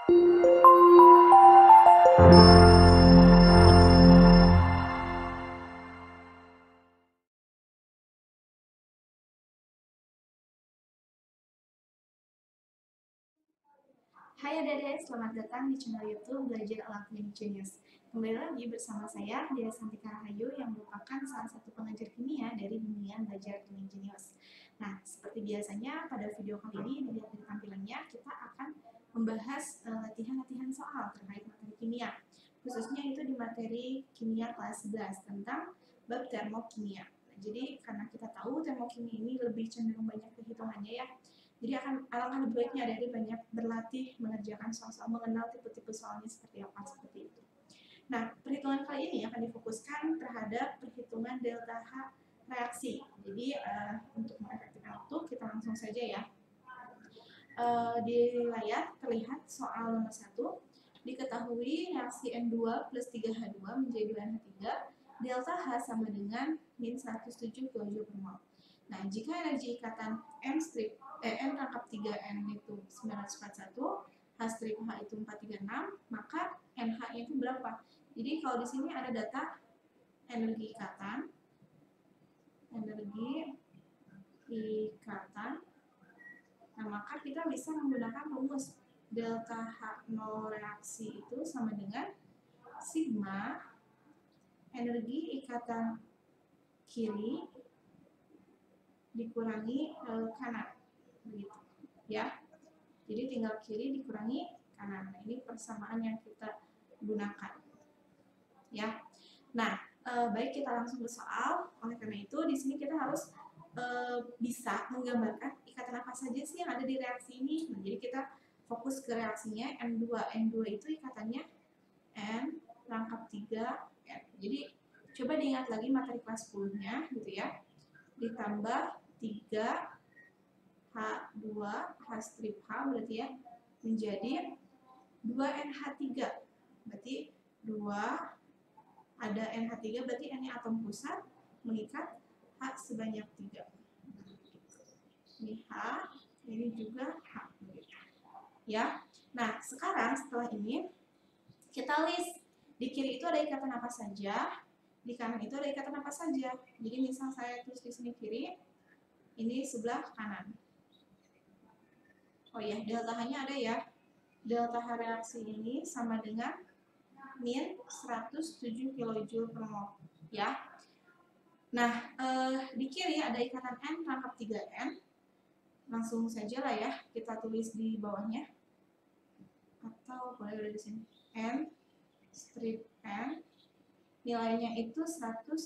Hai adik-adik, selamat datang di channel YouTube Belajar Ala Klinik Genius. Kembali lagi bersama saya, Dea Santika Rahayu, yang merupakan salah satu pengajar kimia dari Bimbingan Belajar Klinik Genius. Nah, seperti biasanya pada video kali ini, dilihat dari tampilannya, kita akan membahas latihan-latihan soal terkait materi kimia. Khususnya itu di materi kimia kelas 11 tentang bab termokimia. Nah, jadi karena kita tahu termokimia ini lebih cenderung banyak kehitungannya ya. Jadi alangkah lebih baiknya adik-adik banyak berlatih mengerjakan soal-soal, mengenal tipe-tipe soalnya seperti apa, seperti itu. Nah, perhitungan kali ini akan difokuskan terhadap perhitungan delta H reaksi. Jadi untuk mengefektifkan waktu, kita langsung saja ya. Di layar terlihat soal nomor 1. Diketahui reaksi N2 plus 3H2 menjadi 2NH3, delta H sama dengan min 107 kJ per mol. Nah, jika energi ikatan N rangkap 3N itu 941, H strip H itu 436, maka NH-nya itu berapa? Jadi kalau di sini ada data energi ikatan, nah maka kita bisa menggunakan rumus delta H0 reaksi itu sama dengan sigma energi ikatan kiri dikurangi kanan, begitu ya. Jadi tinggal kiri dikurangi kanan. Nah, ini persamaan yang kita gunakan ya. Nah, baik, kita langsung ke soal. Oleh karena itu di sini kita harus bisa menggambarkan ikatan apa saja sih yang ada di reaksi ini. Nah, jadi kita fokus ke reaksinya N2. N2 itu ikatannya N rangkap 3 N. Jadi coba diingat lagi materi kelas 10-nya gitu ya. Ditambah 3 H2 H strip H berarti ya menjadi 2NH3. Berarti 2 ada NH3 berarti N-nya atom pusat mengikat H sebanyak 3. Ini H, ini juga H. Ya. Nah, sekarang setelah ini kita list di kiri itu ada ikatan apa saja, di kanan itu ada ikatan apa saja. Jadi misal saya tulis di sini kiri, ini sebelah kanan. Oh ya, delta H-nya ada ya. Delta H reaksi ini sama dengan min 107 kJ per mol ya. Nah, di kiri ada ikatan N rangkap 3N. Langsung saja lah ya, kita tulis di bawahnya. Atau boleh ada di sini. N strip N nilainya itu 941.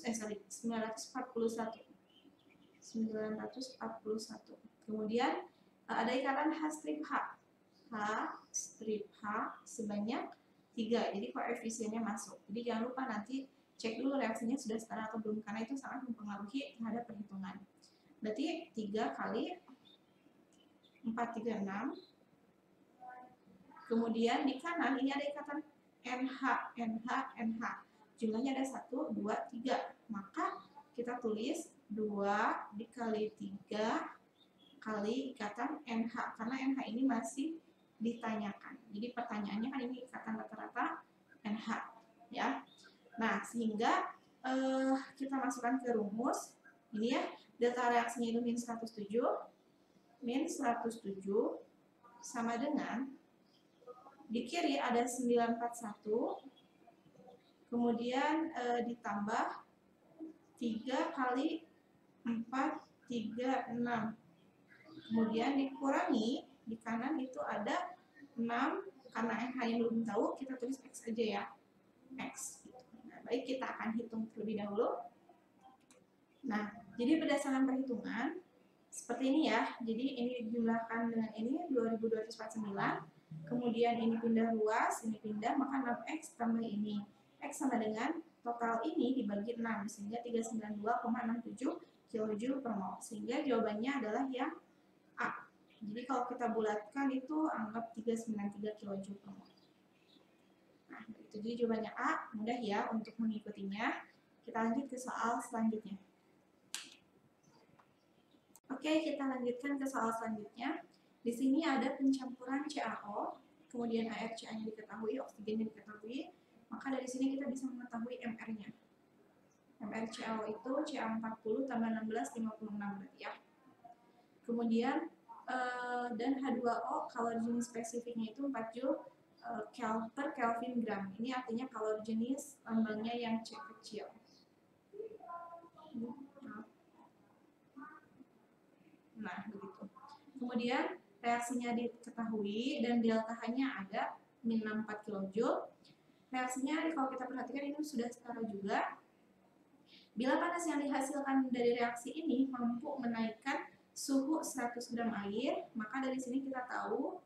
Kemudian ada ikatan H strip H. H strip H sebanyak 3. Jadi koefisiennya masuk. Jadi jangan lupa nanti cek dulu reaksinya sudah setara atau belum, karena itu sangat mempengaruhi terhadap perhitungan. Berarti 3 kali 436. Kemudian di kanan ini ada ikatan NH, NH, NH. Jumlahnya ada 1, 2, 3. Maka kita tulis 2 dikali 3 kali ikatan NH, karena NH ini masih ditanyakan. Jadi pertanyaannya kan ini ikatan rata-rata NH ya. Nah, sehingga kita masukkan ke rumus ini ya, delta reaksinya itu min 107 sama dengan di kiri ada 941, kemudian ditambah 3 kali 436, kemudian dikurangi di kanan itu ada 6, karena NH yang belum tahu kita tulis X aja ya, X. Nah, baik, kita akan hitung terlebih dahulu. Nah, jadi berdasarkan perhitungan seperti ini ya. Jadi ini dijumlahkan dengan ini 2249, kemudian ini pindah luas, ini pindah, maka 6X tambah ini. X sama dengan total ini dibagi 6, sehingga 392,67 kJ per mol. Sehingga jawabannya adalah yang A. Jadi kalau kita bulatkan itu anggap 393 kJ per mol. Nah, itu jadi jawabannya A. Mudah ya untuk mengikutinya. Kita lanjut ke soal selanjutnya. Oke, kita lanjutkan ke soal selanjutnya. Di sini ada pencampuran CaO, kemudian ARCA-nya diketahui, oksigennya diketahui, maka dari sini kita bisa mengetahui MR-nya. MR CaO itu Ca40 tambah 16, 56 berarti ya. Kemudian dan H2O kalori jenis spesifiknya itu 4 Joule per Kelvin gram. Ini artinya kalori jenis lambangnya yang C kecil. Nah, begitu. Kemudian reaksinya diketahui dan delta H-nya ada min 64 kJ. Reaksinya kalau kita perhatikan ini sudah setara juga. Bila panas yang dihasilkan dari reaksi ini mampu menaikkan suhu 100 gram air, maka dari sini kita tahu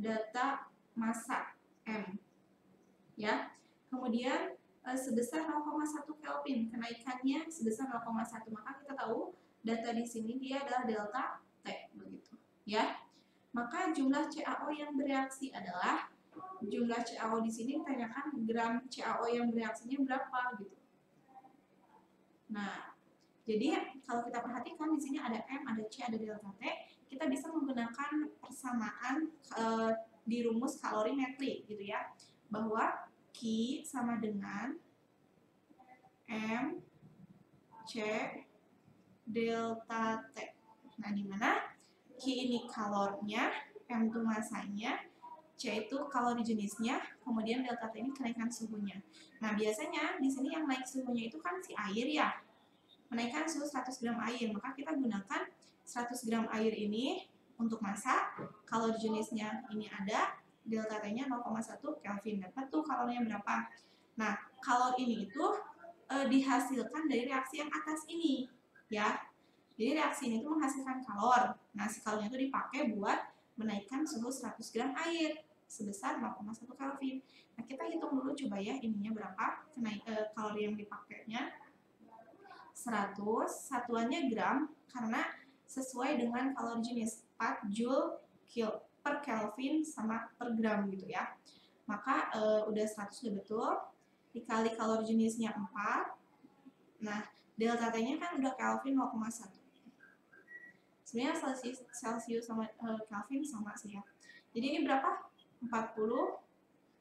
data massa M. Ya. Kemudian sebesar 0,1 Kelvin, kenaikannya sebesar 0,1, maka kita tahu data di sini dia adalah delta T, begitu. Ya. Maka jumlah CaO yang bereaksi adalah jumlah CaO di sini ditanyakan gram CaO yang bereaksinya berapa gitu. Nah, jadi kalau kita perhatikan di sini ada M, ada C, ada delta T, kita bisa menggunakan persamaan di rumus kalorimetri gitu ya, bahwa Q sama dengan M C delta T. Nah, di mana Q ini kalornya, M itu masanya, C itu kalori jenisnya, kemudian delta T ini kenaikan suhunya. Nah, biasanya di sini yang naik suhunya itu kan si air ya. Menaikkan suhu 100 gram air, maka kita gunakan 100 gram air ini untuk masak, kalori jenisnya ini ada, delta T-nya 0,1 Kelvin, dapat tuh kalorinya berapa. Nah, kalori ini itu dihasilkan dari reaksi yang atas ini, ya. Jadi reaksi ini tuh menghasilkan kalor. Nah, si kalornya itu dipakai buat menaikkan suhu 100 gram air sebesar 0,1 Kelvin. Nah, kita hitung dulu coba ya ininya berapa, kalori yang dipakainya. 100, satuannya gram karena sesuai dengan kalori jenis 4 Joule per Kelvin sama per gram gitu ya. Maka udah 100 udah betul, dikali kalori jenisnya 4. Nah, delta T-nya kan udah Kelvin 0,1. Sebenarnya Celsius sama Kelvin sama sih ya. Jadi ini berapa? 40.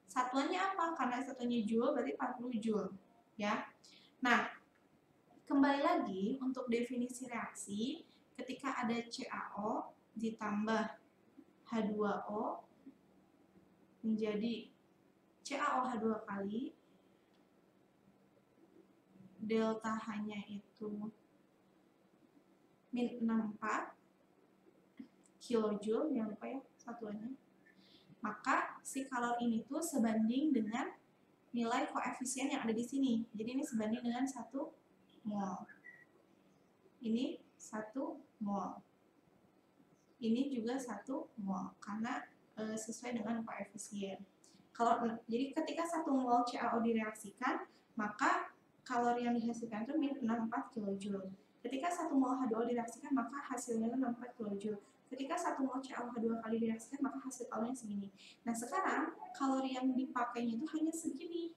Satuannya apa? Karena satuannya Joule berarti 40 Joule ya. Nah, kembali lagi untuk definisi reaksi, ketika ada CaO ditambah H2O menjadi CaOH2 kali, delta H-nya itu min 64 kilojoule, jangan lupa ya satuannya. Maka si kalor ini tuh sebanding dengan nilai koefisien yang ada di sini. Jadi ini sebanding dengan 1 mol. Ini 1 mol. Ini juga 1 mol karena sesuai dengan koefisien. Jadi ketika 1 mol CaO direaksikan, maka kalori yang dihasilkan itu min 64 kJ. Ketika 1 mol H2O direaksikan, maka hasilnya 64 kJ. Ketika 1 mol CaOH2 kali direaksikan, maka hasil kalorinya segini. Nah, sekarang kalori yang dipakainya itu hanya segini.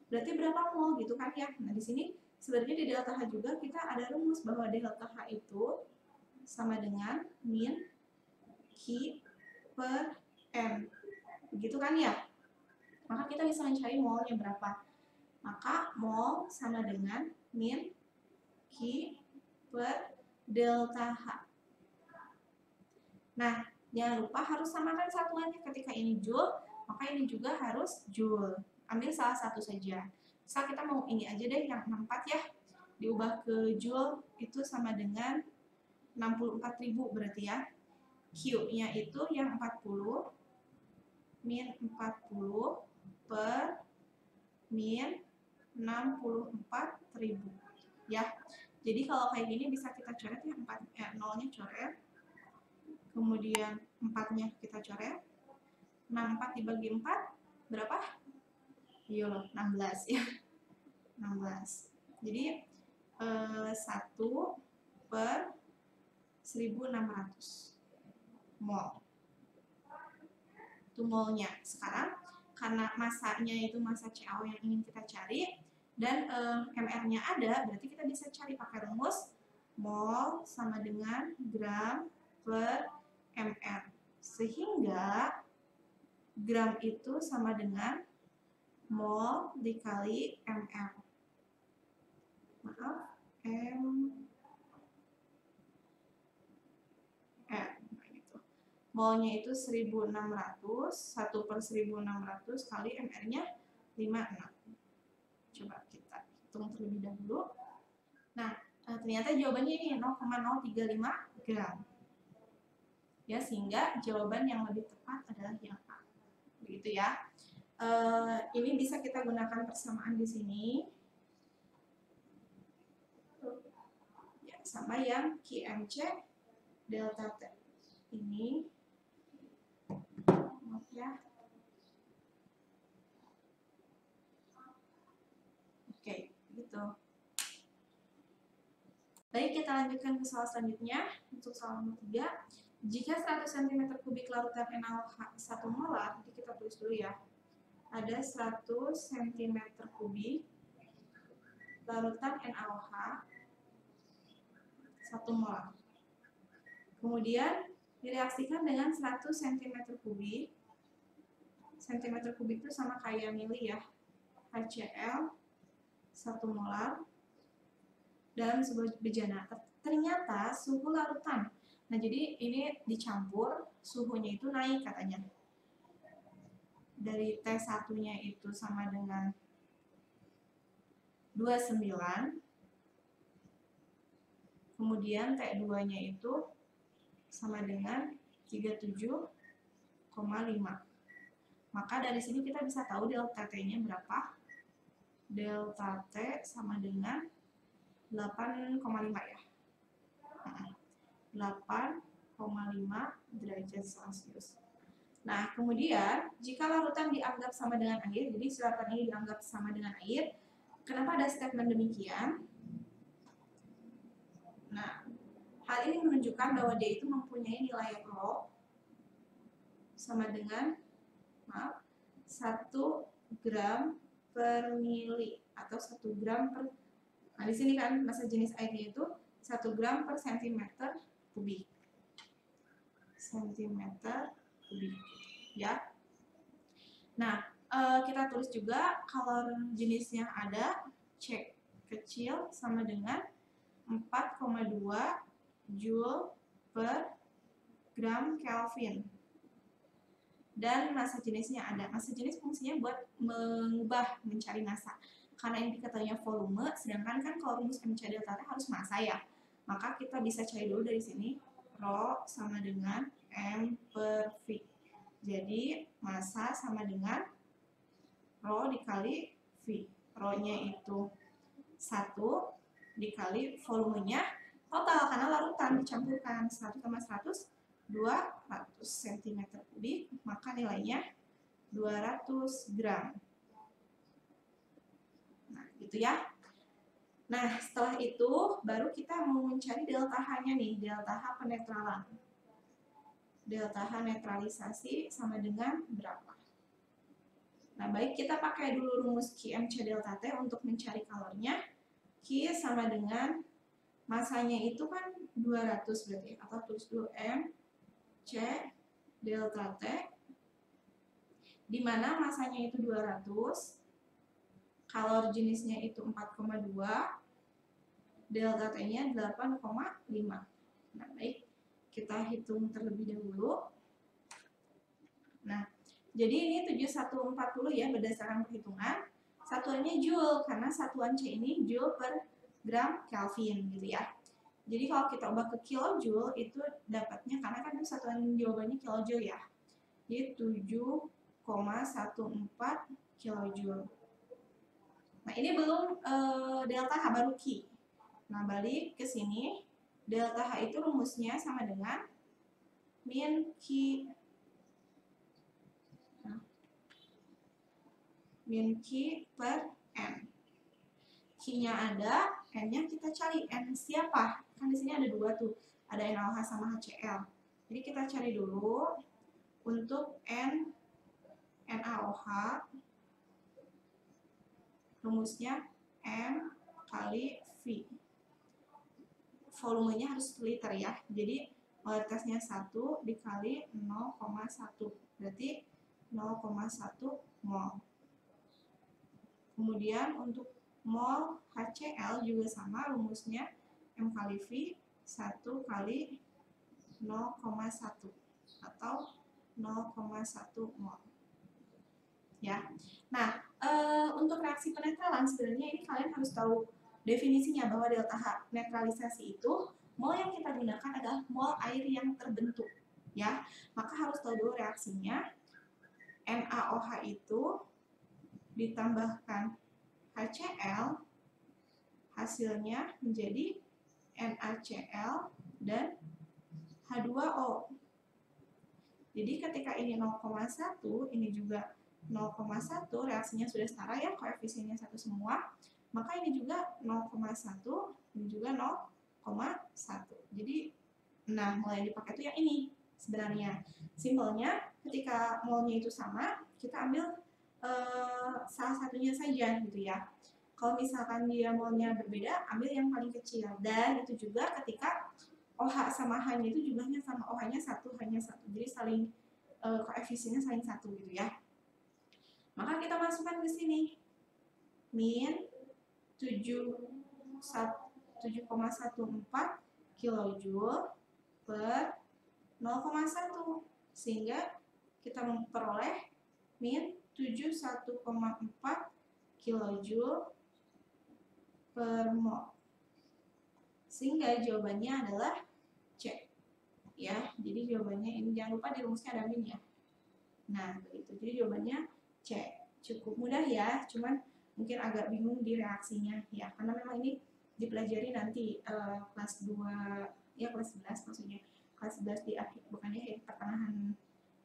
Berarti berapa mol gitu kan ya? Nah, di sini sebenarnya di delta H juga kita ada rumus bahwa delta H itu sama dengan min Q per M. Begitu kan ya? Maka kita bisa mencari molnya berapa. Maka mol sama dengan min Q per delta H. Nah, jangan lupa harus samakan satuannya. Ketika ini Joule, maka ini juga harus Joule. Ambil salah satu saja. Misal kita mau ini aja deh, yang 64 ya. Diubah ke Joule itu sama dengan 64.000 berarti ya. Q-nya itu yang 40 min 40 per min 64.000 ya. Jadi kalau kayak gini bisa kita coret ya, 0-nya coret. Kemudian 4-nya kita coret. 64 dibagi 4 berapa? Iya loh, 16 ya. 16. Jadi 1 per 1600 mol. Itu molnya. Sekarang karena masanya itu massa CaO yang ingin kita cari dan MR-nya ada, berarti kita bisa cari pakai rumus mol sama dengan gram per MR. Sehingga gram itu sama dengan mol dikali ml. Maaf, gitu. Molnya itu 1600, 1/1600 kali ml-nya 56. Coba kita hitung terlebih dahulu. Nah, ternyata jawabannya ini 0,035 gram. Ya, sehingga jawaban yang lebih tepat adalah yang A. Begitu ya. Ini bisa kita gunakan persamaan di sini. Ya, sama yang QMC delta T. Ini maaf ya. Oke, gitu. Baik, kita lanjutkan ke soal selanjutnya. Untuk soal nomor 3, jika 100 cm kubik larutan NaOH 1 molar, jadi kita tulis dulu ya. Ada 100 cm kubik larutan NaOH 1 molar. Kemudian direaksikan dengan 100 cm kubik. Cm kubik itu sama kayak mili ya. HCl 1 molar dalam sebuah bejana. Ternyata suhu larutan. Nah, jadi ini dicampur, suhunya itu naik katanya. Dari T1-nya itu sama dengan 29. Kemudian T2-nya itu sama dengan 37,5. Maka dari sini kita bisa tahu delta T-nya berapa. Delta T sama dengan 8,5 ya. 8,5 derajat Celcius. Nah, kemudian jika larutan dianggap sama dengan air, jadi si larutan ini dianggap sama dengan air, kenapa ada statement demikian? Nah, hal ini menunjukkan bahwa dia itu mempunyai nilai rho sama dengan 1 gram per mili atau 1 gram per. Nah, di sini kan massa jenis airnya itu 1 gram per centimeter kubik. Ya. Nah, kita tulis juga kalau jenisnya ada C kecil sama dengan 4,2 Joule per gram Kelvin. Dan massa jenisnya ada. Massa jenis fungsinya buat mengubah, mencari massa. Karena yang diketahuinya volume, sedangkan kan kalau rumus MC delta T harus massa ya. Maka kita bisa cari dulu dari sini, rho sama dengan M per V. Jadi massa sama dengan rho dikali V. Rho-nya itu 1 dikali volumenya total karena larutan dicampurkan 1 tambah 100 200 cm kubik, maka nilainya 200 gram. Nah, gitu ya. Nah, setelah itu baru kita mau mencari delta H-nya nih, delta H penetralan. Delta H netralisasi sama dengan berapa? Nah, baik kita pakai dulu rumus QMC delta T untuk mencari kalornya. Q sama dengan masanya itu kan 200 berarti, atau tulis dulu M C delta T, di mana masanya itu 200, kalor jenisnya itu 4,2, delta T-nya 8,5. Nah, baik, kita hitung terlebih dahulu. Nah, jadi ini 7140 ya berdasarkan perhitungan. Satuannya Joule, karena satuan C ini Joule per gram Kelvin gitu ya. Jadi kalau kita ubah ke kilojoule itu dapatnya, karena kan itu satuan jawabannya kilojoule ya. Jadi 7,14 kilojoule. Nah, ini belum delta H, baru Q. Nah, balik ke sini, delta H itu rumusnya sama dengan min Q. Min Q per N. Q-nya ada, N-nya kita cari. N siapa? Kan di sini ada 2 tuh. Ada NaOH sama HCl. Jadi kita cari dulu untuk NaOH. Rumusnya M kali V. Volumenya harus liter ya. Jadi molaritasnya 1 dikali 0,1. Berarti 0,1 mol. Kemudian untuk mol HCl juga sama rumusnya, M kali V 1 kali 0,1 atau 0,1 mol. Ya. Nah, untuk reaksi penetralan sebenarnya ini kalian harus tahu definisinya, bahwa delta H netralisasi itu mol yang kita gunakan adalah mol air yang terbentuk, ya. Maka harus tahu dulu reaksinya. NaOH itu ditambahkan HCl, hasilnya menjadi NaCl dan H2O. Jadi ketika ini 0,1, ini juga 0,1, reaksinya sudah setara ya, koefisiennya satu semua. Maka ini juga 0,1, ini juga 0,1. Jadi, nah mol yang dipakai itu yang ini sebenarnya. Simpelnya, ketika molnya itu sama, kita ambil salah satunya saja gitu ya. Kalau misalkan dia molnya berbeda, ambil yang paling kecil. Dan itu juga ketika OH sama H-nya itu jumlahnya sama, OH-nya 1, H-nya 1. Jadi saling koefisiennya saling 1 gitu ya. Maka kita masukkan ke sini. Min 7,14 kilojoule per 0,1. Sehingga kita memperoleh min 71,4 kilojoule per mol. Sehingga jawabannya adalah C. Ya, jadi jawabannya ini jangan lupa di rumusnya ada min ya. Nah, begitu. Jadi jawabannya C. Cukup mudah ya, cuman mungkin agak bingung di reaksinya ya, karena memang ini dipelajari nanti kelas 2 ya, kelas 11 maksudnya. Kelas 11 di akhir, bukannya ya pertengahan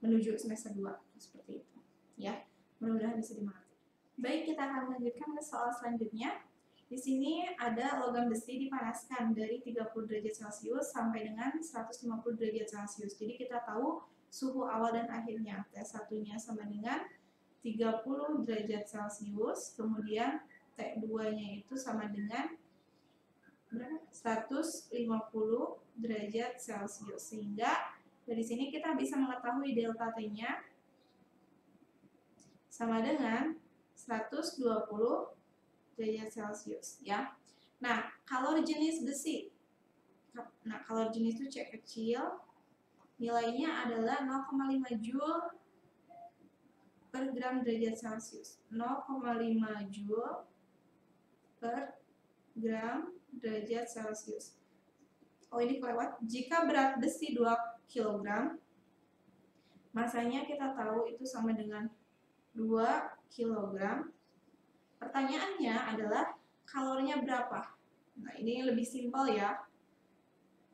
menuju semester 2 seperti itu. Ya, mudah-mudahan bisa dimengerti. Baik, kita akan melanjutkan ke soal selanjutnya. Di sini ada logam besi dipanaskan dari 30 derajat Celcius sampai dengan 150 derajat Celcius. Jadi kita tahu suhu awal dan akhirnya. T1-nya sama dengan 30 derajat Celcius, kemudian T2-nya itu sama dengan 150 derajat Celcius. Sehingga dari sini kita bisa mengetahui delta T-nya sama dengan 120 derajat Celcius ya. Nah, kalori jenis besi. Nah, kalori jenis itu C kecil. Nilainya adalah 0,5 Joule per gram derajat Celcius. 0,5 Joule per gram derajat Celcius. Oh, ini kelewat. Jika berat besi 2 kg, masanya kita tahu itu sama dengan 2 kg. Pertanyaannya adalah kalorinya berapa? Nah, ini lebih simpel ya.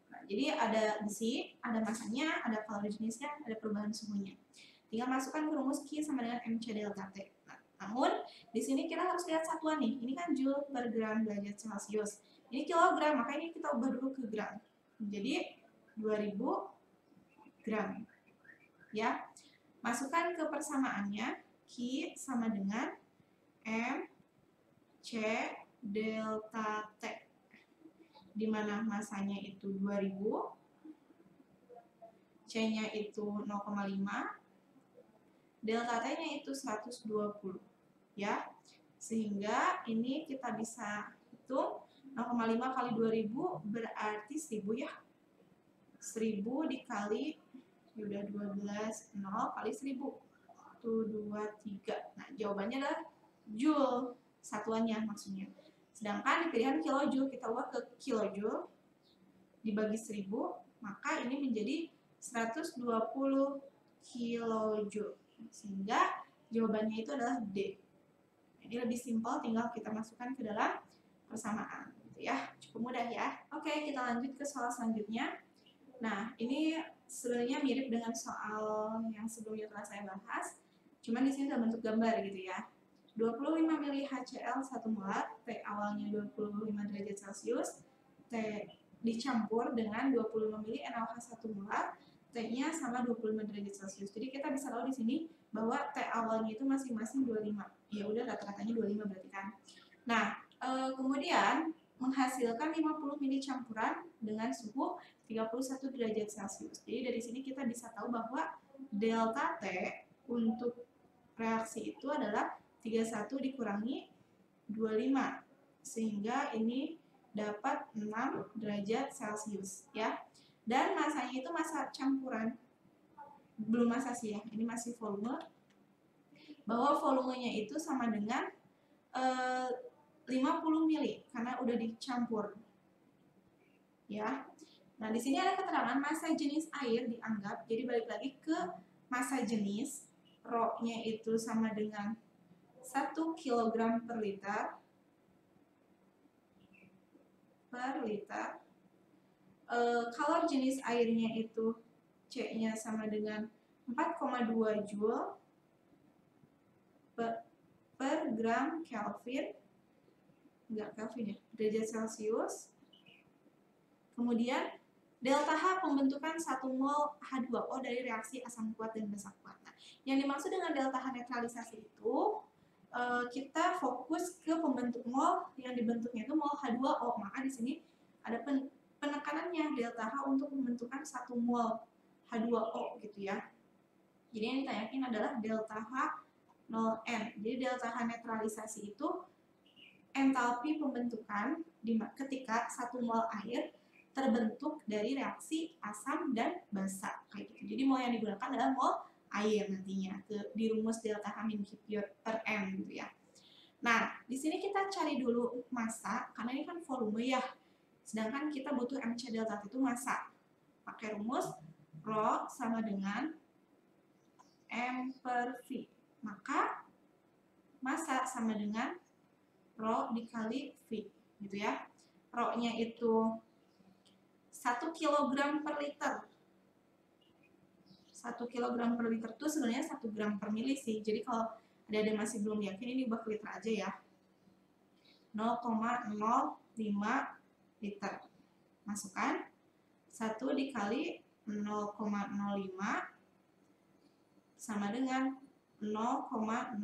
Nah, jadi ada besi, ada masanya, ada kalori jenisnya, ada perubahan suhunya. Tinggal masukkan ke rumus Q sama dengan MC delta T. Nah, namun di sini kita harus lihat satuan nih. Ini kan joule per gram derajat Celcius. Ini kilogram, maka ini kita ubah dulu ke gram. Jadi 2000 gram. Ya. Masukkan ke persamaannya. Q sama dengan M C delta T, di mana masanya itu 2000, C-nya itu 0,5, delta T-nya itu 120 ya. Sehingga ini kita bisa hitung 0,5 kali 2000 berarti 1000 ya. 1000 dikali udah 12, 0 kali 1000 itu 23. Nah, jawabannya adalah joule satuannya maksudnya. Sedangkan di pilihan kilojoule kita ubah ke kilojoule dibagi 1000, maka ini menjadi 120 kilojoule. Sehingga jawabannya itu adalah D. Ini lebih simpel, tinggal kita masukkan ke dalam persamaan gitu ya. Cukup mudah ya. Oke, kita lanjut ke soal selanjutnya. Nah, ini sebenarnya mirip dengan soal yang sebelumnya telah saya bahas. Cuman di sini dalam bentuk gambar gitu ya. 25 mili HCl 1 molar, T awalnya 25 derajat Celcius, T dicampur dengan 25 mili NaOH 1 molar, T-nya sama 25 derajat Celcius. Jadi kita bisa tahu di sini bahwa T awalnya itu masing-masing 25. Ya udah, rata-ratanya 25 berarti kan. Nah, kemudian menghasilkan 50 mili campuran dengan suhu 31 derajat Celcius. Jadi dari sini kita bisa tahu bahwa delta T untuk reaksi itu adalah 31 dikurangi 25, sehingga ini dapat 6 derajat Celcius ya. Dan masanya itu massa campuran, belum massa sih ya, ini masih volume, bahwa volumenya itu sama dengan 50 mili karena udah dicampur ya. Nah, di sini ada keterangan massa jenis air dianggap, jadi balik lagi ke massa jenis, Rho-nya itu sama dengan 1 kg per liter. Kalau jenis airnya itu C-nya sama dengan 4,2 Joule per gram Kelvin, enggak Kelvin ya, derajat Celcius. Kemudian delta H pembentukan 1 mol H2O dari reaksi asam kuat dan basa kuat. Nah, yang dimaksud dengan delta H netralisasi itu kita fokus ke pembentuk mol yang dibentuknya itu mol H2O. Maka di sini ada penekanannya delta H untuk pembentukan 1 mol H2O gitu ya. Jadi yang ditanyakin adalah delta H 0N. Jadi delta H netralisasi itu entalpi pembentukan ketika 1 mol air terbentuk dari reaksi asam dan basa kayak gitu. Jadi mol yang digunakan adalah mol air nantinya di rumus delta H min Q per M gitu ya. Nah, di sini kita cari dulu massa karena ini kan volume ya. Sedangkan kita butuh MC delta T itu massa. Pakai rumus Rho sama dengan M per V. Maka massa sama dengan Rho dikali V gitu ya. Rho-nya itu 1 kg per liter. 1 kg per liter itu sebenarnya 1 gram per mili sih. Jadi kalau ada masih belum yakin, ini ubah ke liter aja ya. 0,05 liter. Masukkan 1 dikali 0,05 sama dengan 0,05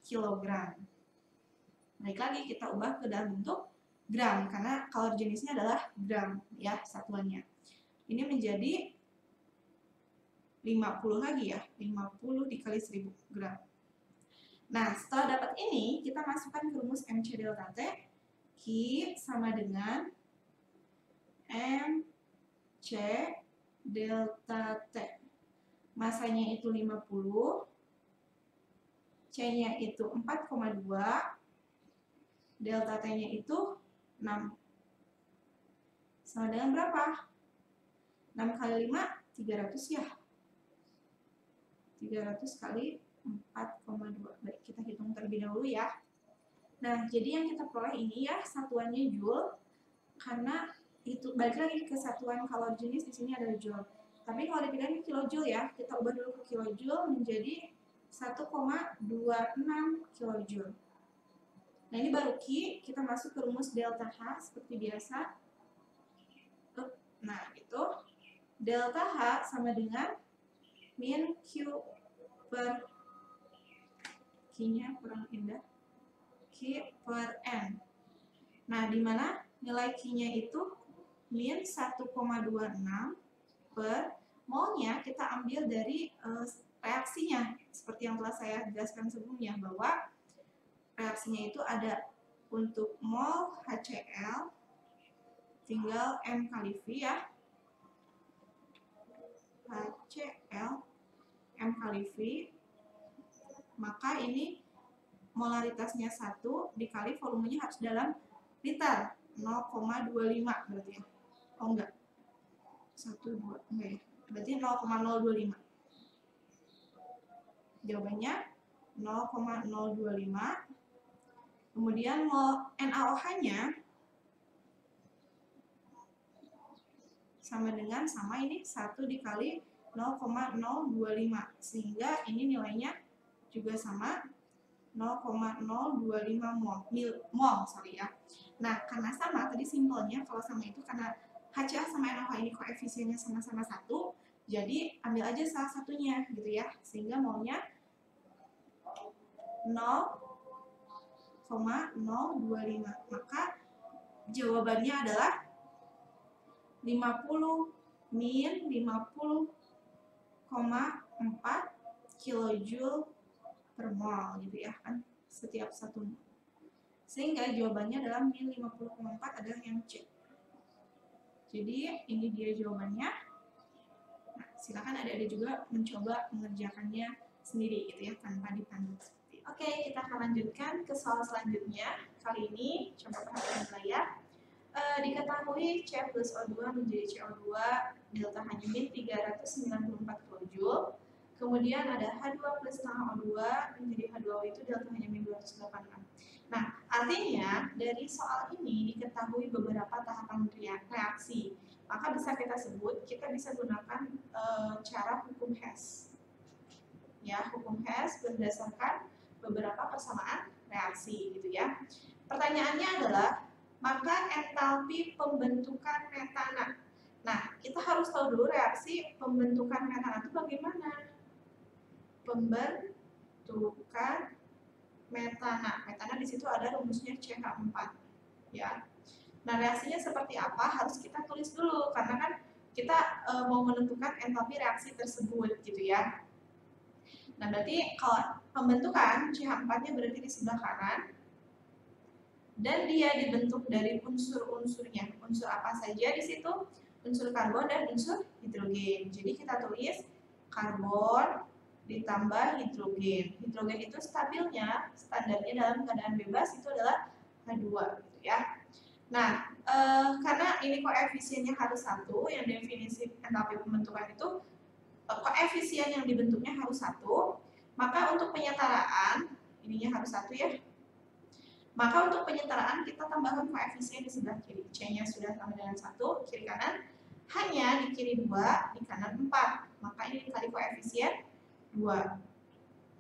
kg. Baik lagi kita ubah ke dalam bentuk gram karena kalori jenisnya adalah gram ya satuannya. Ini menjadi 50 lagi ya, 50 dikali 1000 gram. Nah, setelah dapat ini, kita masukkan ke rumus MC delta T. Q sama dengan MC delta T. Masanya itu 50, C-nya itu 4,2, delta T-nya itu 6. Sama dengan berapa? 6 kali 5, 300 ya. 300 kali 4,2. Baik, kita hitung terlebih dahulu ya. Nah, jadi yang kita peroleh ini ya, satuannya Joule. Karena itu balik lagi ke satuan kalori jenis, di sini ada Joule. Tapi kalau dipindahin ke kilojoule ya, kita ubah dulu ke kilojoule menjadi 1,26 kilojoule. Nah, ini baru Q, kita masuk ke rumus delta H seperti biasa. Nah, itu delta H sama dengan min Q per Q-nya kurang indah, Q per N. Nah, di mana nilai Q-nya itu min 1,26 per molnya kita ambil dari reaksinya. Seperti yang telah saya jelaskan sebelumnya, bahwa reaksinya itu ada untuk mol HCl tinggal M kali V ya. HCl M kali V, maka ini molaritasnya 1 dikali volumenya harus dalam liter, 0,25 berarti ya. Oh enggak, 1, 2, enggak ya, berarti 0,025. Jawabannya 0,025. Kemudian mol NaOH-nya sama dengan ini 1 dikali 0,025, sehingga ini nilainya juga sama 0,025 mol ya. Nah, karena sama tadi simpelnya, kalau sama itu karena HCl sama NaOH ini koefisiennya sama-sama 1, jadi ambil aja salah satunya gitu ya, sehingga molnya 0,025. Maka jawabannya adalah 50 min 50,4 kilojoule per mol gitu ya kan, setiap 1 mol. Sehingga jawabannya adalah min 50,4 adalah yang C. Jadi ini dia jawabannya. Nah, silakan adik-adik juga mencoba mengerjakannya sendiri gitu ya, tanpa dipandu. Oke, kita akan lanjutkan ke soal selanjutnya. Kali ini coba perhatikan layar. Diketahui C plus O2 menjadi CO2 delta-nya min 394 kJ. Kemudian ada H2 plus setengah O2 menjadi H2O itu delta-nya min 286. Nah, artinya dari soal ini diketahui beberapa tahapan reaksi. Maka bisa kita sebut, kita bisa gunakan cara hukum Hess. Ya, hukum Hess berdasarkan beberapa persamaan reaksi gitu ya. Pertanyaannya adalah, maka entalpi pembentukan metana. Nah, kita harus tahu dulu reaksi pembentukan metana itu bagaimana. Pembentukan metana. Metana di situ ada rumusnya CH4, ya. Nah, reaksinya seperti apa harus kita tulis dulu karena kan kita mau menentukan entalpi reaksi tersebut gitu ya. Nah, berarti kalau pembentukan CH4-nya berarti di sebelah kanan dan dia dibentuk dari unsur-unsurnya. Unsur apa saja di situ? Unsur karbon dan unsur hidrogen. Jadi kita tulis karbon ditambah hidrogen. Hidrogen itu stabilnya, standarnya dalam keadaan bebas itu adalah H2 gitu ya. Nah, karena ini koefisiennya harus 1, yang definisi entalpi pembentukan itu koefisien yang dibentuknya harus 1, maka untuk penyetaraan ininya harus 1 ya. Maka untuk penyetaraan kita tambahkan koefisien di sebelah kiri. C-nya sudah sama dengan 1, kiri kanan. Hanya di kiri 2, di kanan 4. Maka ini dikali koefisien 2.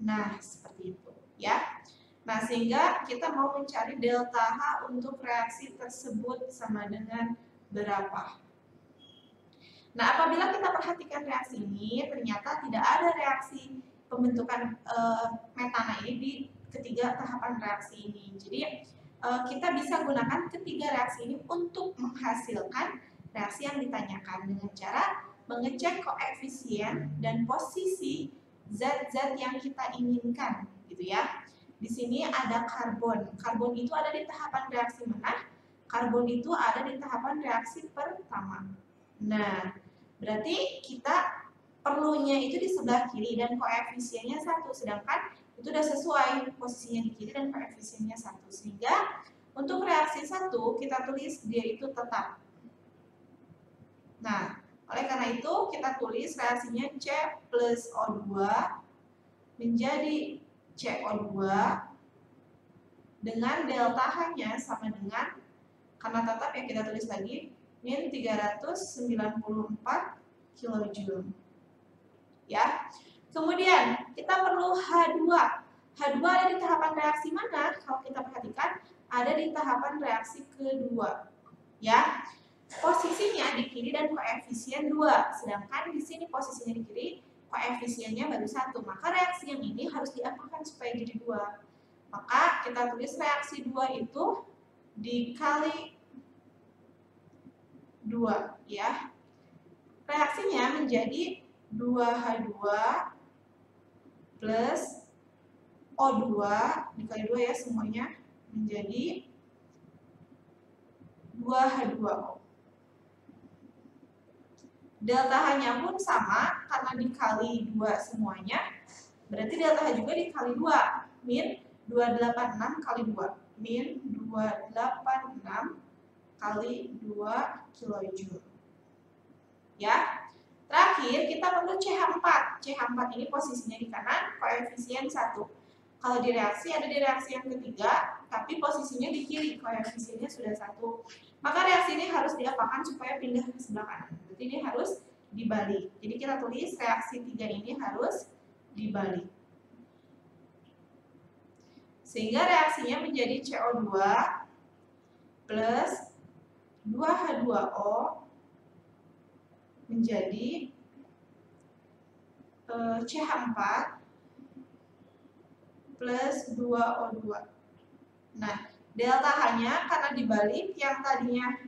Nah, seperti itu ya. Nah, sehingga kita mau mencari delta H untuk reaksi tersebut sama dengan berapa. Nah, apabila kita perhatikan reaksi ini, ternyata tidak ada reaksi pembentukan metana ini di ketiga tahapan reaksi ini. Jadi, kita bisa gunakan ketiga reaksi ini untuk menghasilkan reaksi yang ditanyakan dengan cara mengecek koefisien dan posisi zat-zat yang kita inginkan, gitu ya. Di sini ada karbon. Karbon itu ada di tahapan reaksi mana? Karbon itu ada di tahapan reaksi pertama. Nah, berarti kita perlunya itu di sebelah kiri dan koefisiennya 1. Sedangkan itu sudah sesuai posisinya di kiri dan koefisiennya 1. Sehingga untuk reaksi 1 kita tulis dia itu tetap. Nah, oleh karena itu kita tulis reaksinya C plus O2 menjadi CO2 dengan delta H-nya sama dengan, karena tetap ya kita tulis lagi, min 394 kJ. Ya. Kemudian kita perlu H2. H2 ada di tahapan reaksi mana? Kalau kita perhatikan ada di tahapan reaksi kedua. Ya. Posisinya di kiri dan koefisien 2. Sedangkan di sini posisinya di kiri, koefisiennya baru 1, maka reaksi yang ini harus diapakan supaya jadi 2. Maka kita tulis reaksi 2 itu dikali 2 ya. Reaksinya menjadi 2H2 plus O2 dikali 2 ya semuanya menjadi 2H2O. Delta H-nya pun sama karena dikali 2 semuanya. Berarti delta H juga dikali 2. Min 286 kali 2. Min 286 kali 2 kJ. Ya. Terakhir kita perlu CH4. CH4 ini posisinya di kanan, koefisien 1. Kalau di reaksi ada di reaksi yang ketiga, tapi posisinya di kiri, koefisiennya sudah 1. Maka reaksi ini harus diapakan supaya pindah ke sebelah kanan. Berarti ini harus dibalik. Jadi kita tulis reaksi 3 ini harus dibalik. Sehingga reaksinya menjadi CO2 plus 2H2O menjadi CH4 plus 2O2. Nah, delta H-nya karena dibalik yang tadinya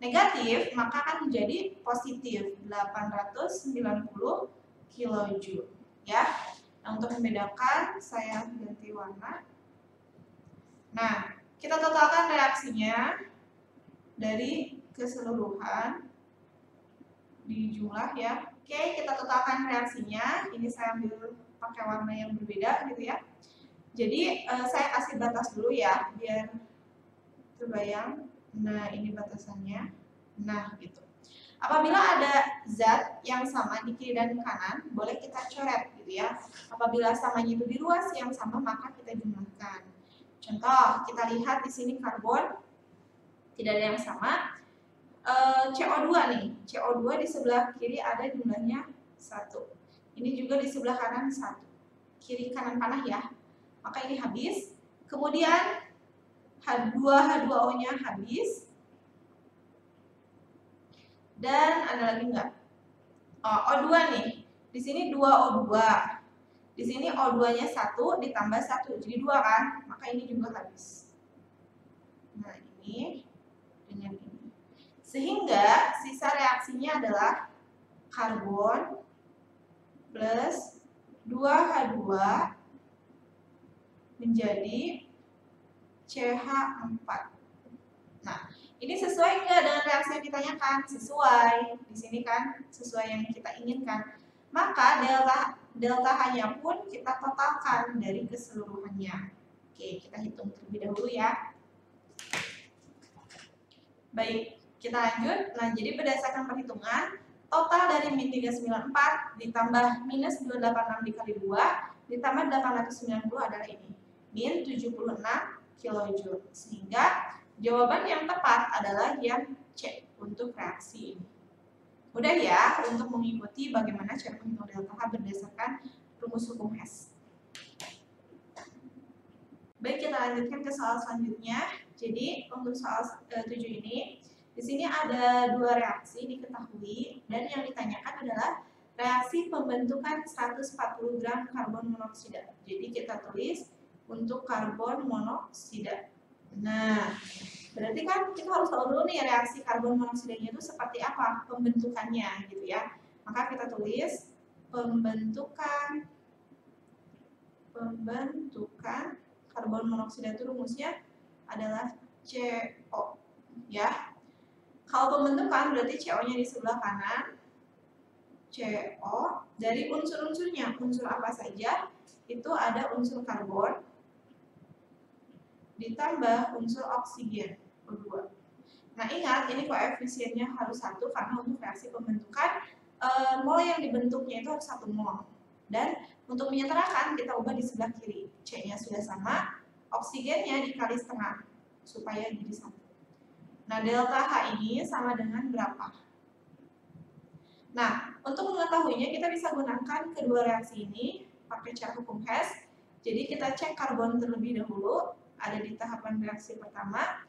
negatif, maka akan menjadi positif 890 kJ. Ya. Nah, untuk membedakan, saya ganti warna. Nah, kita totalkan reaksinya dari keseluruhan di jumlah ya. Oke, kita totalkan reaksinya. Ini saya ambil pakai warna yang berbeda gitu ya. Jadi saya kasih batas dulu ya, biar terbayang. Nah, ini batasannya. Nah, gitu. Apabila ada zat yang sama di kiri dan kanan, boleh kita coret gitu ya. Apabila samanya itu di ruas yang sama, maka kita jumlahkan. Contoh, kita lihat di sini karbon tidak ada yang sama. CO2 nih, CO2 di sebelah kiri ada jumlahnya 1. Ini juga di sebelah kanan 1. Kiri kanan panah ya. Maka ini habis. Kemudian H2O-nya habis. Dan ada lagi enggak? Oh, O2 nih. Di sini 2O2. Di sini O2-nya 1 ditambah 1. Jadi 2 kan? Maka ini juga habis. Nah, ini dengan ini. Sehingga sisa reaksinya adalah karbon plus 2H2 menjadi CH4. Nah, ini sesuai nggak dengan reaksi yang ditanyakan? Sesuai. Di sini kan sesuai yang kita inginkan. Maka delta H-nya pun kita totalkan dari keseluruhannya. Oke, kita hitung terlebih dahulu ya. Baik, kita lanjut. Nah, jadi berdasarkan perhitungan, total dari min 394 ditambah minus 286 dikali 2 ditambah 890 adalah ini. Min 76 kilojoule. Sehingga jawaban yang tepat adalah yang C untuk reaksi ini. Mudah ya untuk mengikuti bagaimana cara menghitung delta H berdasarkan rumus hukum Hess. Baik, kita lanjutkan ke soal selanjutnya. Jadi untuk soal 7 ini, di sini ada 2 reaksi diketahui dan yang ditanyakan adalah reaksi pembentukan 140 gram karbon monoksida. Jadi kita tulis untuk karbon monoksida. Nah, berarti kan kita harus tahu dulu nih reaksi karbon monoksidanya itu seperti apa pembentukannya gitu ya. Maka kita tulis pembentukan karbon monoksida itu rumusnya adalah CO ya. Kalau pembentukan berarti CO-nya di sebelah kanan. CO dari unsur-unsurnya, unsur apa saja? Itu ada unsur karbon ditambah unsur oksigen O2. Nah, ingat ini koefisiennya harus 1 karena untuk reaksi pembentukan mol yang dibentuknya itu harus 1 mol. Dan untuk menyetarakan kita ubah di sebelah kiri. C-nya sudah sama, oksigennya dikali setengah supaya jadi 1. Nah, delta H ini sama dengan berapa? Nah, untuk mengetahuinya kita bisa gunakan kedua reaksi ini pakai cara hukum Hess. Jadi kita cek karbon terlebih dahulu, ada di tahapan reaksi pertama.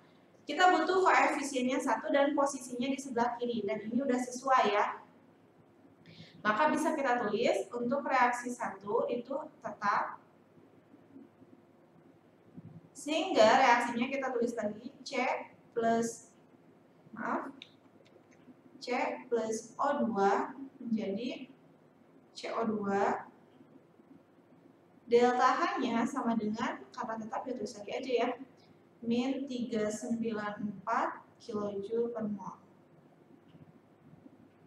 Kita butuh koefisiennya 1 dan posisinya di sebelah kiri, dan ini udah sesuai ya. Maka bisa kita tulis untuk reaksi 1 itu tetap, sehingga reaksinya kita tulis lagi C plus O2 menjadi CO2. Delta H-nya sama dengan, karena tetap ya tulis lagi aja ya, min 394 kJ per mol.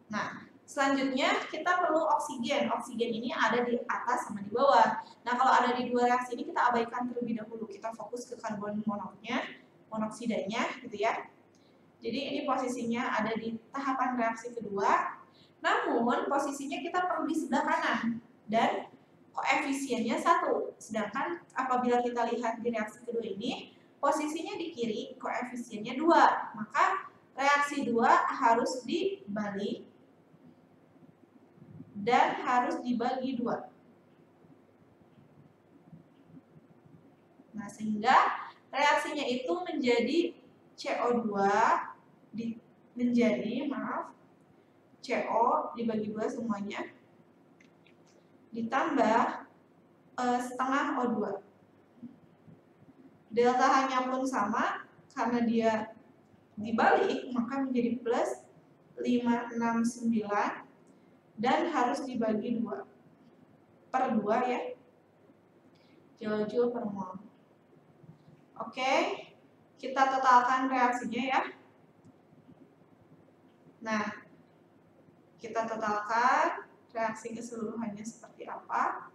Nah, selanjutnya kita perlu oksigen. Oksigen ini ada di atas sama di bawah. Nah, kalau ada di dua reaksi ini kita abaikan terlebih dahulu. Kita fokus ke karbon monoksidanya gitu ya. Jadi ini posisinya ada di tahapan reaksi kedua. Namun posisinya kita perlu di sebelah kanan dan koefisiennya 1. Sedangkan apabila kita lihat di reaksi kedua ini, posisinya di kiri, koefisiennya 2. Maka reaksi 2 harus dibalik dan harus dibagi 2. Nah, sehingga reaksinya itu menjadi CO2 CO dibagi 2 semuanya, ditambah setengah O2. Delta H-nya pun sama, karena dia dibalik, maka menjadi plus 569 dan harus dibagi 2 per 2 ya. kilojoule per mol. Oke, kita totalkan reaksinya ya. Nah, kita totalkan reaksi keseluruhannya seperti apa.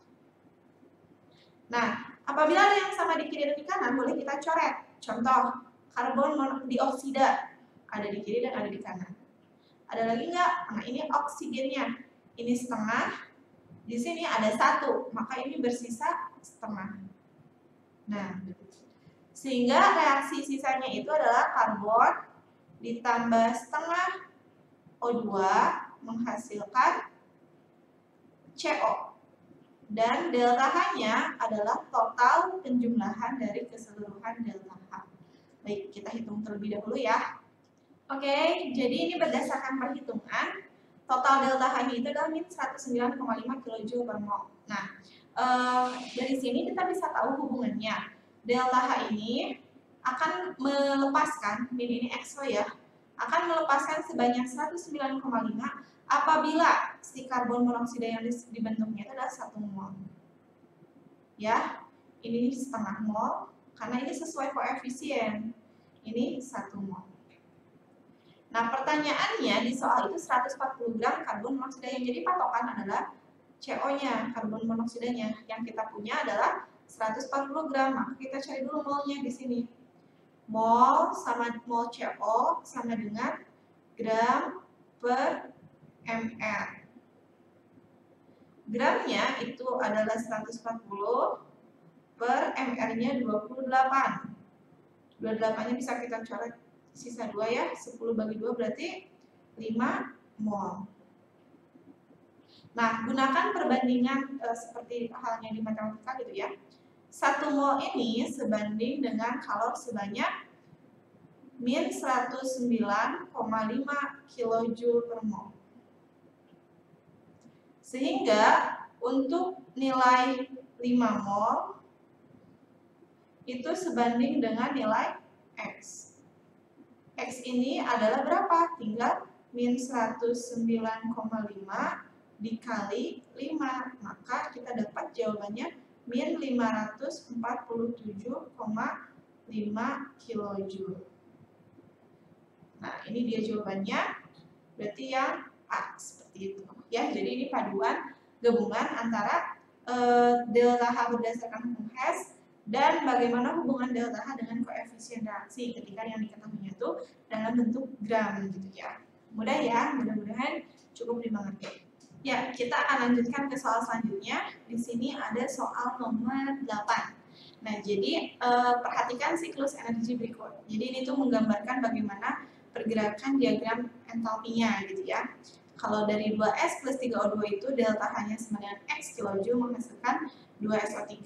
Nah, apabila ada yang sama di kiri dan di kanan, boleh kita coret. Contoh, karbon dioksida ada di kiri dan ada di kanan. Ada lagi nggak? Nah, ini oksigennya. Ini setengah. Di sini ada 1, maka ini bersisa setengah. Nah, sehingga reaksi sisanya itu adalah karbon ditambah setengah O2 menghasilkan CO. Dan delta H-nya adalah total penjumlahan dari keseluruhan delta H. Baik, kita hitung terlebih dahulu ya. Oke, jadi ini berdasarkan perhitungan, total delta H-nya itu adalah min 109,5 kJ per mol. Nah, dari sini kita bisa tahu hubungannya. Delta H ini akan melepaskan, min ini XO ya, akan melepaskan sebanyak 109,5 apabila si karbon monoksida yang dibentuknya itu adalah 1 mol. Ya, ini setengah mol, karena ini sesuai koefisien. Ini 1 mol. Nah, pertanyaannya di soal itu 140 gram karbon monoksida, yang jadi patokan adalah CO-nya, karbon monoksidanya. Yang kita punya adalah 140 gram, maka kita cari dulu molnya di sini. Mol sama mol CO sama dengan gram per ml. Gramnya itu adalah 140 per ml-nya 28. 28-nya bisa kita coret sisa 2 ya, 10 bagi 2 berarti 5 mol. Nah, gunakan perbandingan seperti halnya di matematika gitu ya. 1 mol ini sebanding dengan kalor sebanyak min 109,5 kJ per mol. Sehingga untuk nilai 5 mol itu sebanding dengan nilai X. X ini adalah berapa? Tinggal min 109,5 dikali 5. Maka kita dapat jawabannya min 547,5 kJ. Nah, ini dia jawabannya. Berarti yang A, seperti itu. Ya, jadi ini paduan gabungan antara delta H berdasarkan hukum Hess dan bagaimana hubungan delta H dengan koefisien reaksi ketika yang diketahuinya itu dalam bentuk gram gitu ya. Mudah ya, mudah-mudahan cukup dimengerti. Ya, kita akan lanjutkan ke soal selanjutnya. Di sini ada soal nomor 8. Nah, jadi perhatikan siklus energi berikut. Jadi ini tuh menggambarkan bagaimana pergerakan diagram entalpinya gitu ya. Kalau dari 2S plus 3O2 itu delta H-nya sama dengan X kilojoule menghasilkan 2SO3.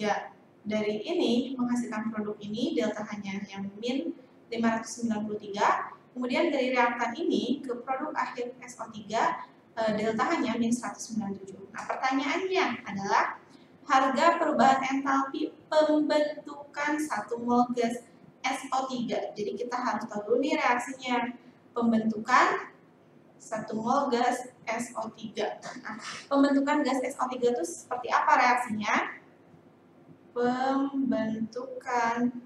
Dari ini menghasilkan produk ini delta H-nya yang min 593. Kemudian dari reaktan ini ke produk akhir SO3 delta H-nya min 197. Nah, pertanyaannya adalah harga perubahan entalpi pembentukan 1 mol gas SO3. Jadi kita harus tahu dulu nih reaksinya. Pembentukan 1 mol gas SO3. Nah, pembentukan gas SO3 itu seperti apa reaksinya? Pembentukan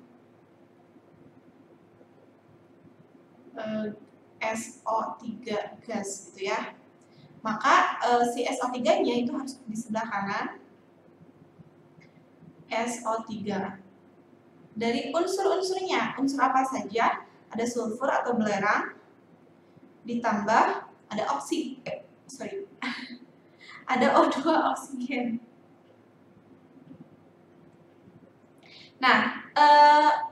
SO3 gas gitu ya. Maka si SO3-nya itu harus di sebelah kanan. SO3. Dari unsur-unsurnya, unsur apa saja? Ada sulfur atau belerang, ditambah ada ada O2 oksigen. Nah,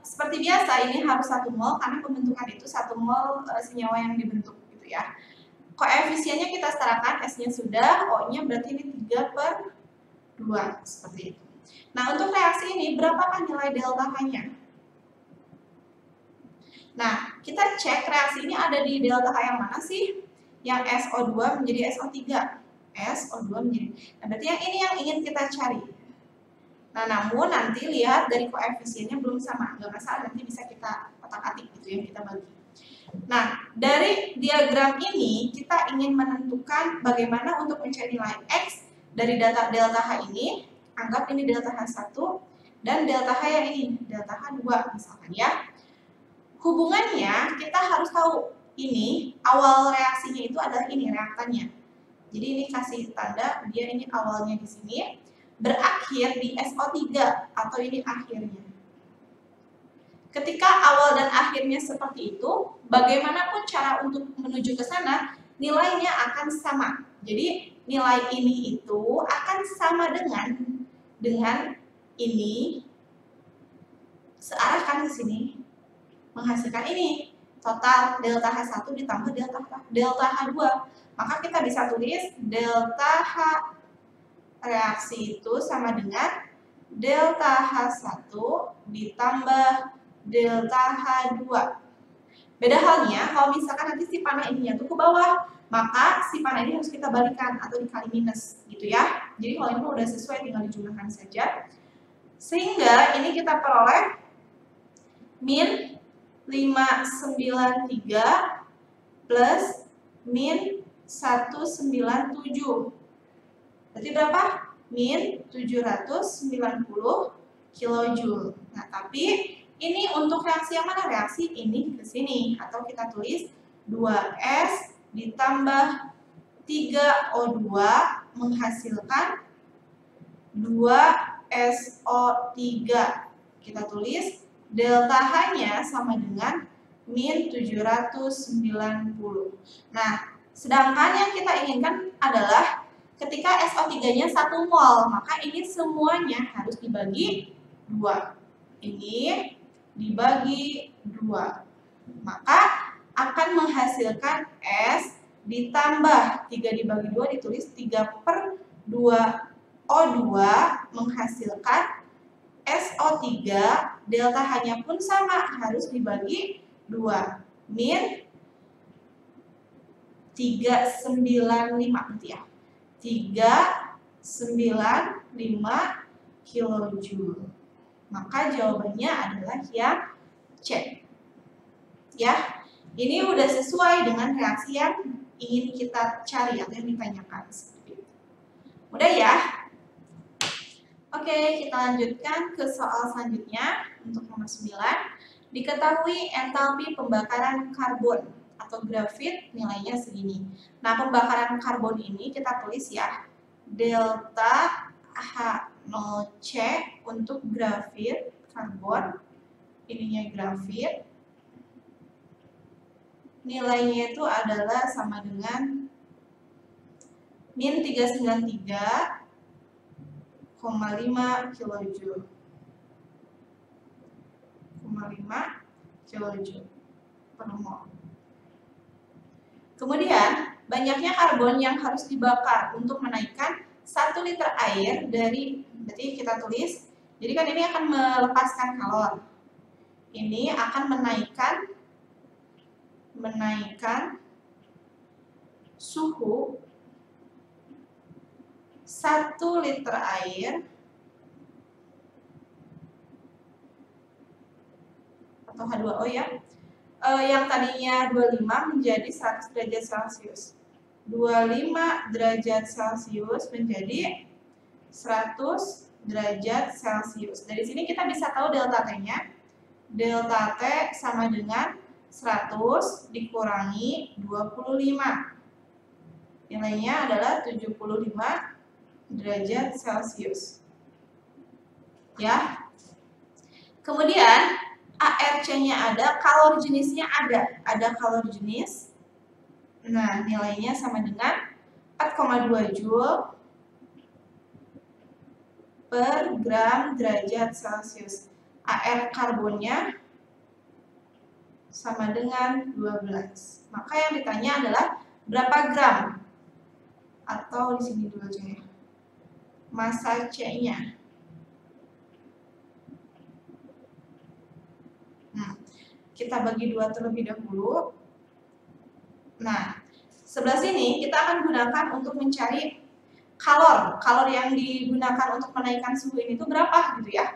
seperti biasa ini harus 1 mol karena pembentukan itu 1 mol senyawa yang dibentuk gitu ya. Koefisiennya kita setarakan, S-nya sudah, O-nya berarti ini 3/2 seperti itu. Nah, untuk reaksi ini berapakah nilai delta H-nya? Nah, kita cek reaksi ini ada di delta H yang mana sih? Yang SO2 menjadi SO3. SO2 menjadi. Nah, berarti yang ini yang ingin kita cari. Nah, namun nanti lihat dari koefisiennya belum sama. Nggak masalah, nanti bisa kita otak-atik gitu yang kita bagi. Nah, dari diagram ini kita ingin menentukan bagaimana untuk mencari nilai X dari delta H ini. Anggap ini delta H1, dan delta H yang ini, delta H2 misalkan ya. Hubungannya kita harus tahu ini awal reaksinya itu adalah ini reaktannya. Jadi ini kasih tanda dia ini awalnya di sini, berakhir di SO3 atau ini akhirnya. Ketika awal dan akhirnya seperti itu, bagaimanapun cara untuk menuju ke sana, nilainya akan sama. Jadi nilai ini itu akan sama dengan ini searahkan ke sini menghasilkan ini. Total delta H1 ditambah delta H2. Maka kita bisa tulis delta H reaksi itu sama dengan delta H1 ditambah delta H2. Beda halnya kalau misalkan nanti si panah ininya tuh ke bawah, maka si panah ini harus kita balikan atau dikali minus gitu ya. Jadi kalau ini udah sesuai tinggal dijumlahkan saja. Sehingga ini kita peroleh min 593 plus min 197. Berarti berapa? Min 790 kilojoule. Nah, tapi ini untuk reaksi yang mana? Reaksi ini ke sini. Atau kita tulis 2S ditambah 3O2 menghasilkan 2SO3. Kita tulis delta H-nya sama dengan min 790. Nah, sedangkan yang kita inginkan adalah ketika SO3-nya 1 mol, maka ini semuanya harus dibagi 2. Ini dibagi 2. Maka akan menghasilkan S ditambah 3 dibagi 2 ditulis 3/2O2 menghasilkan SO3, delta H-nya pun sama, harus dibagi 2. Min 395 berarti ya. 395 kilojoule. Maka jawabannya adalah yang C. Ya, ini udah sesuai dengan reaksi yang ingin kita cari atau yang ditanyakan. Mudah ya? Oke, kita lanjutkan ke soal selanjutnya untuk nomor 9. Diketahui entalpi pembakaran karbon atau grafit nilainya segini. Nah, pembakaran karbon ini kita tulis ya, delta H0C untuk grafit karbon, ininya grafit, nilainya itu adalah sama dengan min 393,5 kilojoule. 5 kilojoule per mol. Kemudian, banyaknya karbon yang harus dibakar untuk menaikkan 1 liter air dari, berarti kita tulis, jadi kan ini akan melepaskan kalor. Ini akan menaikkan suhu 1 liter air atau H2O ya, yang tadinya 25 menjadi 100 derajat Celcius. 25 derajat Celcius menjadi 100 derajat Celcius. Dari sini kita bisa tahu delta T-nya. Delta T sama dengan 100 dikurangi 25. Nilainya adalah 75 derajat Celcius. Ya. Kemudian ARC-nya ada, kalor jenisnya ada kalor jenis. Nah, nilainya sama dengan 4,2 Joule per gram derajat Celcius. AR karbonnya sama dengan 12. Maka yang ditanya adalah berapa gram? Atau di sini dulu aja ya. Massa C-nya. Kita bagi 2 terlebih dahulu. Nah, sebelah sini kita akan gunakan untuk mencari kalor. Kalor yang digunakan untuk menaikkan suhu ini itu berapa gitu ya.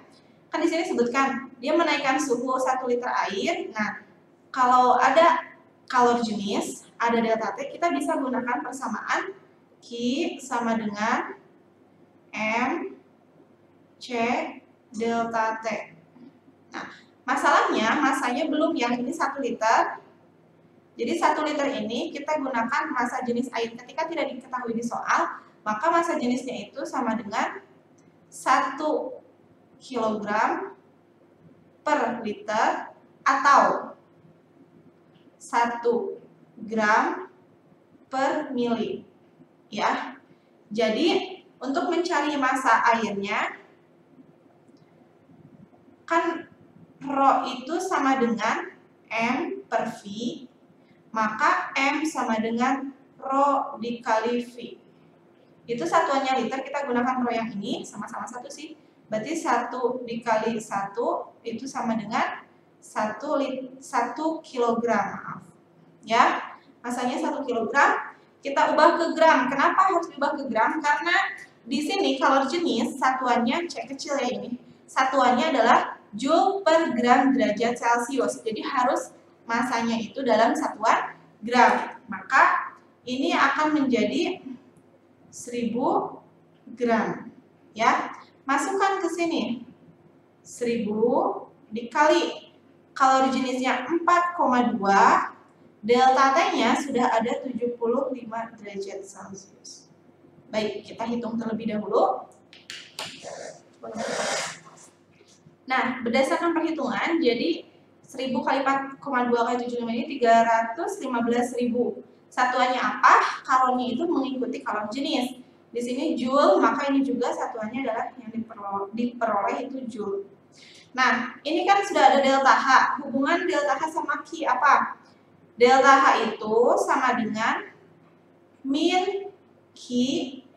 Kan di sini sebutkan dia menaikkan suhu 1 liter air. Nah, kalau ada kalor jenis, ada delta T, kita bisa gunakan persamaan Q sama dengan M C delta T. Nah, masalahnya masanya belum yang ini 1 liter. Jadi 1 liter ini kita gunakan massa jenis air. Ketika tidak diketahui di soal, maka massa jenisnya itu sama dengan 1 kilogram per liter atau 1 gram per mili. Ya. Jadi untuk mencari massa airnya, kan Rho itu sama dengan M per V, maka M sama dengan Rho dikali V. Itu satuannya liter, kita gunakan Rho yang ini, sama-sama 1 sih. Berarti 1 dikali 1 itu sama dengan 1 kilogram, maaf. Ya, masanya 1 kilogram, kita ubah ke gram. Kenapa harus diubah ke gram? Karena di sini kalori jenis satuannya, C kecil ya ini, satuannya adalah Joule per gram derajat Celcius. Jadi harus masanya itu dalam satuan gram. Maka ini akan menjadi 1000 gram. Ya, masukkan ke sini 1000 dikali kalori jenisnya 4,2, delta T-nya sudah ada 75 derajat Celcius. Baik, kita hitung terlebih dahulu. Nah, berdasarkan perhitungan, jadi 1000 kali 4,2 kali 75 ini 315.000. Satuannya apa? Kalorinya itu mengikuti kalori jenis. Di sini Joule, maka ini juga satuannya adalah yang diperoleh itu Joule. Nah, ini kan sudah ada delta H. Hubungan delta H sama Q apa? Delta H itu sama dengan min Q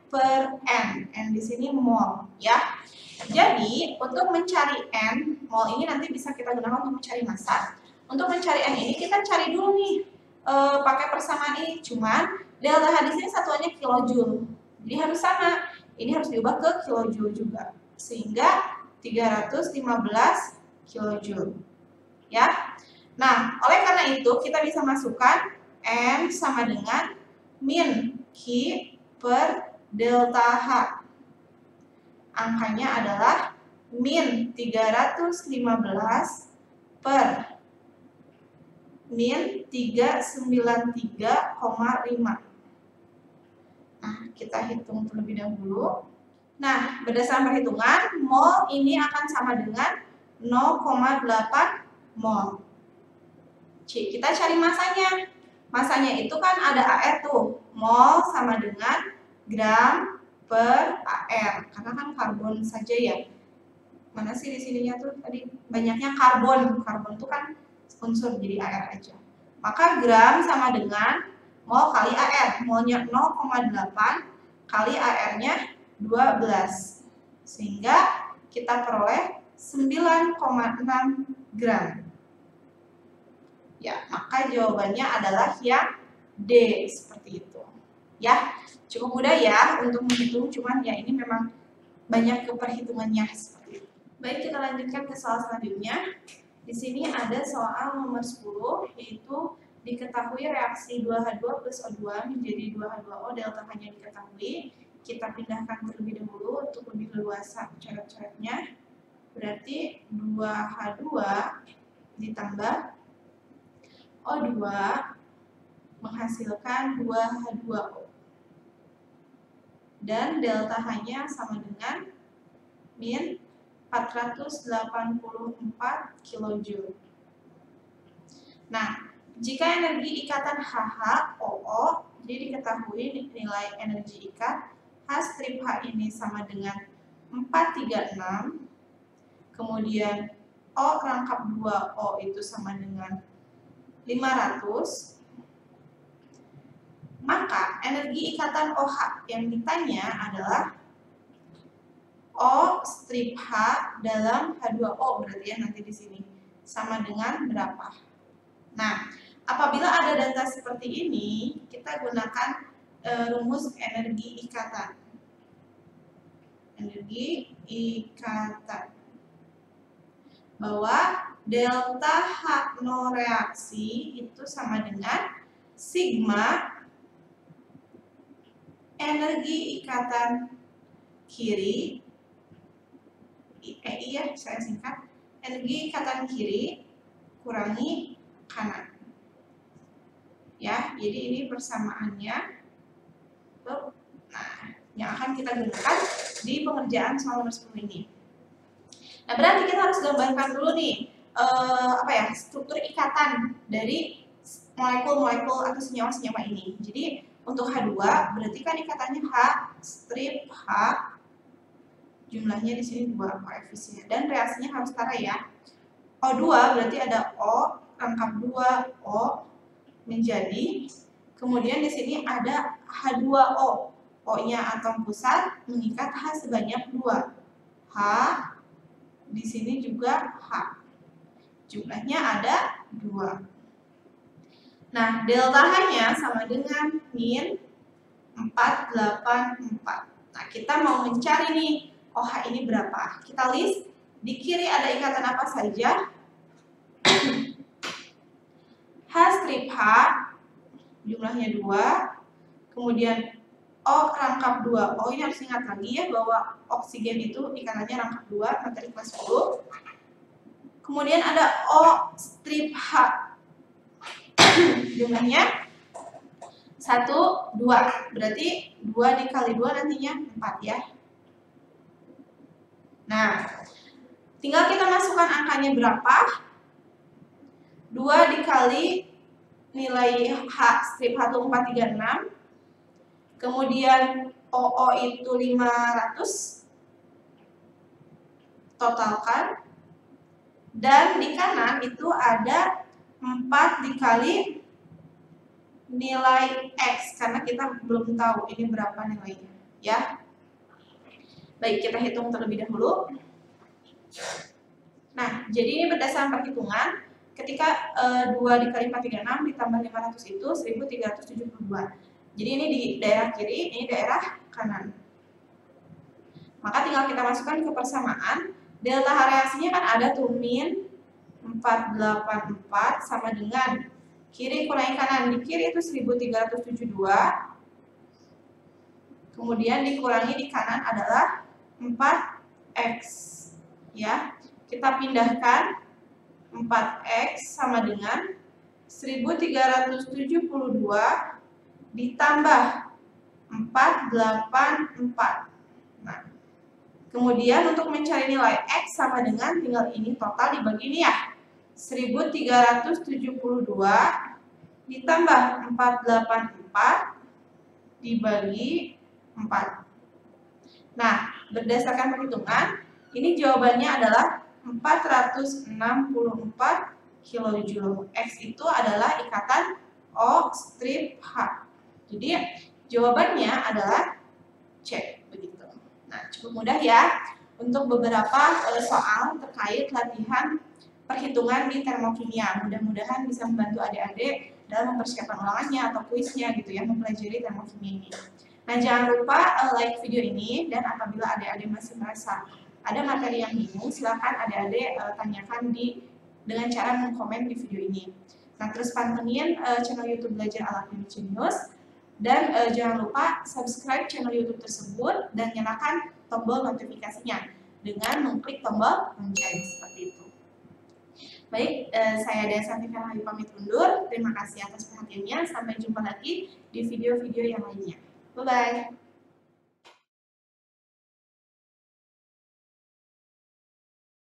per N. N di sini mol, ya. Jadi, untuk mencari N, mol ini nanti bisa kita gunakan untuk mencari massa. Untuk mencari N ini, kita cari dulu nih, pakai persamaan ini. Cuman, delta H di sini satuannya kilojoule. Jadi harus sama. Ini harus diubah ke kilojoule juga. Sehingga 315 kilojoule. Ya. Nah, oleh karena itu, kita bisa masukkan N sama dengan min Q per delta H. Angkanya adalah min 315 per min 393,5. Nah, kita hitung terlebih dahulu. Nah, berdasarkan perhitungan, mol ini akan sama dengan 0,8 mol. Kita cari masanya. Masanya itu kan ada AR tuh. Mol sama dengan gram per AR. Karena kan karbon saja ya. Mana sih di sininya tuh tadi banyaknya karbon. Karbon itu kan unsur, jadi AR aja. Maka gram sama dengan mol kali AR. Molnya 0,8 kali AR-nya 12. Sehingga kita peroleh 9,6 gram. Ya, maka jawabannya adalah yang D, seperti itu. Ya, cukup mudah ya untuk menghitung, cuman ya ini memang banyak keperhitungannya seperti itu. Baik, kita lanjutkan ke soal selanjutnya. Di sini ada soal nomor 10, yaitu diketahui reaksi 2H2 plus O2 menjadi 2H2O, delta H-nya diketahui. Kita pindahkan terlebih dahulu untuk lebih leluasa coret-coretnya. Berarti 2H2 ditambah O2 menghasilkan 2H2O. Dan delta H-nya sama dengan min 484 kJ. Nah, jika energi ikatan HHOO, jadi diketahui nilai energi ikat H strip H ini sama dengan 436, kemudian O rangkap 2O itu sama dengan 500, maka energi ikatan OH yang ditanya adalah O strip H dalam H2O, berarti ya nanti di sini sama dengan berapa. Nah, apabila ada data seperti ini, kita gunakan rumus energi ikatan. Energi ikatan. Bahwa delta H0 reaksi itu sama dengan sigma energi ikatan kiri I ya, saya singkat. Energi ikatan kiri kurangi kanan. Ya, jadi ini persamaannya. Nah, yang akan kita gunakan di pengerjaan soal nomor 10 ini. Nah, berarti kita harus gambarkan dulu nih struktur ikatan dari molekul-molekul atau senyawa-senyawa ini. Jadi untuk H2 berarti kan ikatannya H strip H, jumlahnya di sini 2 koefisien dan reaksinya harus setara ya. O2 berarti ada O rangkap 2 O menjadi, kemudian di sini ada H2O. O-nya atom pusat mengikat H sebanyak 2. H di sini juga H. Jumlahnya ada 2. Nah, delta H-nya sama dengan min 484. Nah, kita mau mencari nih, OH ini berapa? Kita list, di kiri ada ikatan apa saja? H strip H, jumlahnya 2. Kemudian O rangkap 2. O ini harus ingat lagi ya, bahwa oksigen itu ikatannya rangkap 2, materi kelas 10. Kemudian ada O strip H, jumlahnya 1, 2. Berarti 2 dikali 2 nantinya 4 ya. Nah, tinggal kita masukkan angkanya berapa. 2 dikali nilai H strip H itu 436. Kemudian OO itu 500. Totalkan. Dan di kanan itu ada 4 dikali nilai X, karena kita belum tahu ini berapa nilainya ya. Baik, kita hitung terlebih dahulu. Nah, jadi ini berdasarkan perhitungan, ketika 2 dikali 436 ditambah 500 itu 1372. Jadi ini di daerah kiri, ini daerah kanan. Maka tinggal kita masukkan ke persamaan. Delta H reaksinya kan ada tuh min 484 sama dengan kiri kurangi kanan. Di kiri itu 1372. Kemudian dikurangi di kanan adalah 4x. Ya. Kita pindahkan 4x sama dengan 1372 ditambah 484. Nah, kemudian untuk mencari nilai X sama dengan tinggal ini total dibagi ini ya. 1372 ditambah 484 dibagi 4. Nah, berdasarkan perhitungan, ini jawabannya adalah 464 kilojoule. X itu adalah ikatan O strip H. Jadi jawabannya adalah C, begitu. Nah, cukup mudah ya untuk beberapa soal terkait latihan perhitungan di termokimia. Mudah-mudahan bisa membantu adik-adik dalam mempersiapkan ulangannya atau kuisnya gitu ya, mempelajari termokimia ini. Nah, jangan lupa like video ini, dan apabila adik-adik masih merasa ada materi yang bingung, silakan adik-adik tanyakan dengan cara mengkomen di video ini. Nah, terus pantengin channel YouTube Belajar ala Genius. Dan jangan lupa subscribe channel YouTube tersebut dan nyalakan tombol notifikasinya dengan mengklik tombol lonceng seperti itu. Baik, saya Dea Santika Rahayu pamit undur. Terima kasih atas perhatiannya. Sampai jumpa lagi di video-video yang lainnya. Bye-bye.